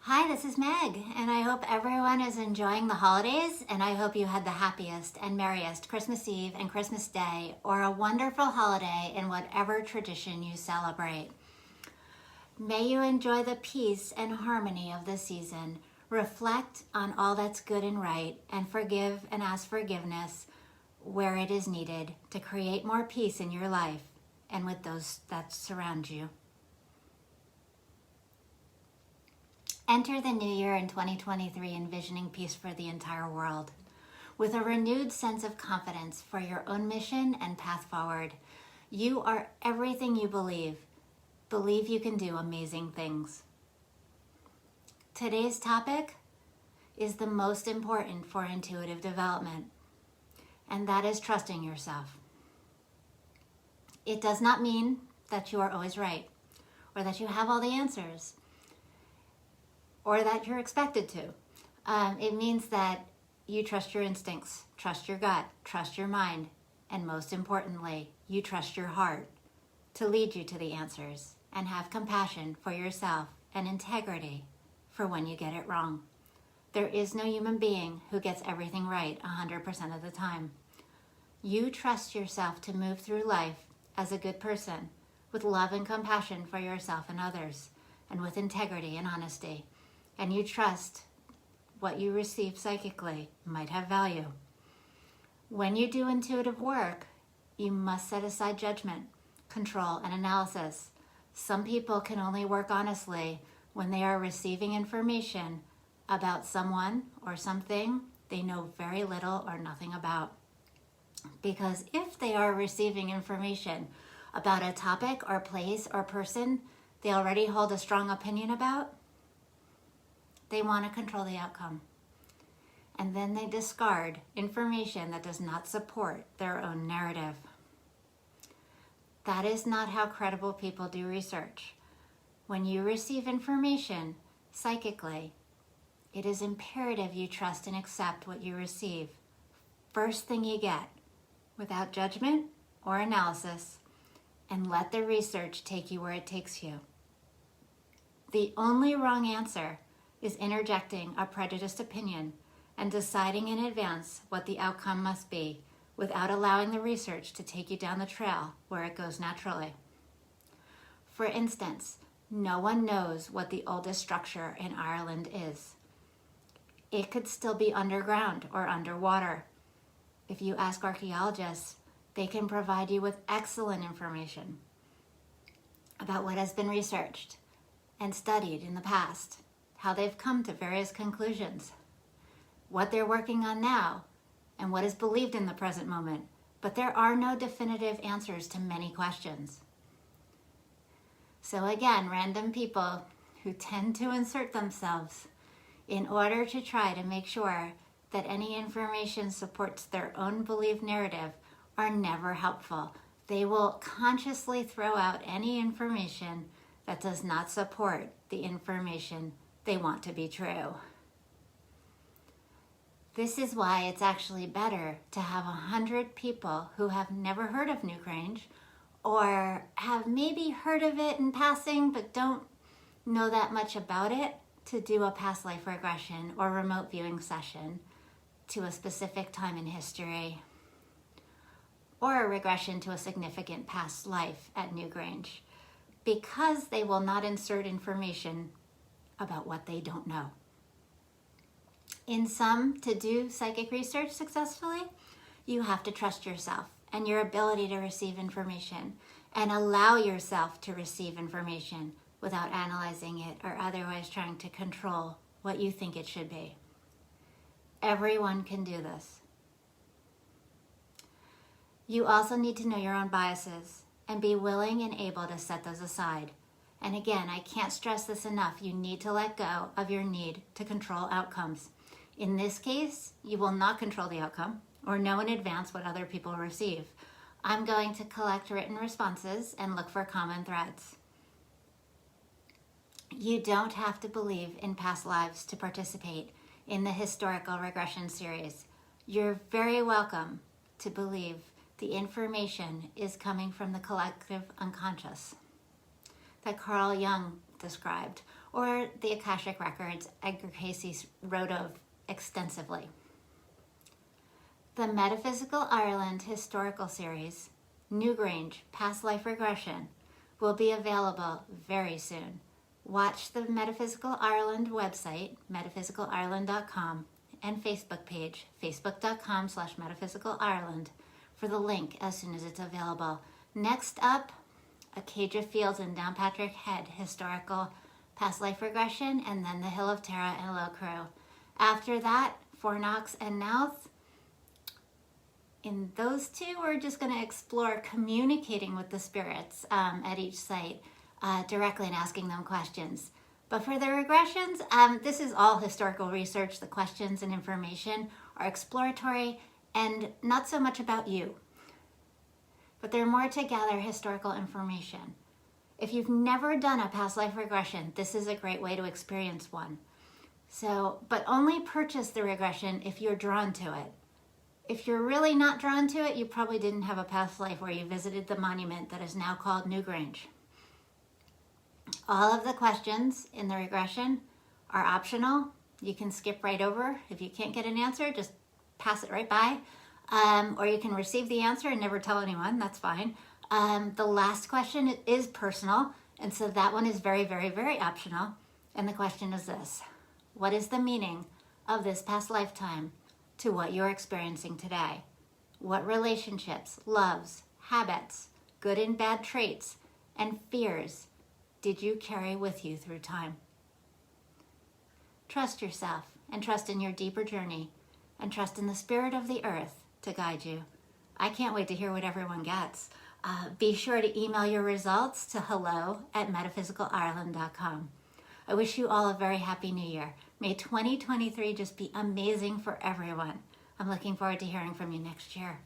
Hi, this is Meg, and I hope everyone is enjoying the holidays, and I hope you had the happiest and merriest Christmas Eve and Christmas Day, or a wonderful holiday in whatever tradition you celebrate. May you enjoy the peace and harmony of the season, reflect on all that's good and right, and forgive and ask forgiveness where it is needed to create more peace in your life and with those that surround you. Enter the new year in 2023 envisioning peace for the entire world, with a renewed sense of confidence for your own mission and path forward. You are everything you believe. Believe you can do amazing things. Today's topic is the most important for intuitive development, and that is trusting yourself. It does not mean that you are always right, or that you have all the answers, or that you're expected to. It means that you trust your instincts, trust your gut, trust your mind, and most importantly, you trust your heart to lead you to the answers, and have compassion for yourself and integrity for when you get it wrong. There is no human being who gets everything right 100% of the time. You trust yourself to move through life as a good person, with love and compassion for yourself and others, and with integrity and honesty. And you trust what you receive psychically might have value. When you do intuitive work, you must set aside judgment, control, and analysis. Some people can only work honestly when they are receiving information about someone or something they know very little or nothing about. Because if they are receiving information about a topic or place or person they already hold a strong opinion about, they want to control the outcome. And then they discard information that does not support their own narrative. That is not how credible people do research. When you receive information psychically, it is imperative you trust and accept what you receive. First thing you get, without judgment or analysis, and let the research take you where it takes you. The only wrong answer is interjecting a prejudiced opinion and deciding in advance what the outcome must be without allowing the research to take you down the trail where it goes naturally. For instance, no one knows what the oldest structure in Ireland is. It could still be underground or underwater. If you ask archaeologists, they can provide you with excellent information about what has been researched and studied in the past, how they've come to various conclusions, what they're working on now, and what is believed in the present moment. But there are no definitive answers to many questions. So again, random people who tend to insert themselves in order to try to make sure that any information supports their own believed narrative are never helpful. They will consciously throw out any information that does not support the information they want to be true. This is why it's actually better to have 100 people who have never heard of Newgrange, or have maybe heard of it in passing but don't know that much about it, to do a past life regression or remote viewing session to a specific time in history, or a regression to a significant past life at Newgrange, because they will not insert information about what they don't know. In sum, to do psychic research successfully, you have to trust yourself and your ability to receive information, and allow yourself to receive information without analyzing it or otherwise trying to control what you think it should be. Everyone can do this. You also need to know your own biases and be willing and able to set those aside. And again, I can't stress this enough. You need to let go of your need to control outcomes. In this case, you will not control the outcome or know in advance what other people receive. I'm going to collect written responses and look for common threads. You don't have to believe in past lives to participate in the historical regression series. You're very welcome to believe the information is coming from the collective unconscious that Carl Jung described, or the Akashic Records Edgar Cayce wrote of extensively. The Metaphysical Ireland Historical Series, Newgrange, Past Life Regression, will be available very soon. Watch the Metaphysical Ireland website, metaphysicalireland.com, and Facebook page, facebook.com/metaphysicalireland, for the link as soon as it's available. Next up, Acacia Fields and Downpatrick Head, Historical Past Life Regression, and then the Hill of Tara and Low Crew. After that, Fornox and Nouth. In those two, we're just going to explore communicating with the spirits at each site directly and asking them questions. But for the regressions, this is all historical research. The questions and information are exploratory and not so much about you. But they're more to gather historical information. If you've never done a past life regression, this is a great way to experience one. So, but only purchase the regression if you're drawn to it. If you're really not drawn to it, you probably didn't have a past life where you visited the monument that is now called Newgrange. All of the questions in the regression are optional. You can skip right over. If you can't get an answer, just pass it right by. Or you can receive the answer and never tell anyone. That's fine. The last question is personal, and so that one is very, very, very optional. And the question is this: what is the meaning of this past lifetime to what you're experiencing today? What relationships, loves, habits, good and bad traits, and fears did you carry with you through time? Trust yourself and trust in your deeper journey and trust in the spirit of the earth to guide you. I can't wait to hear what everyone gets. Be sure to email your results to hello@metaphysicalireland.com. I wish you all a very happy new year. May 2023 just be amazing for everyone. I'm looking forward to hearing from you next year.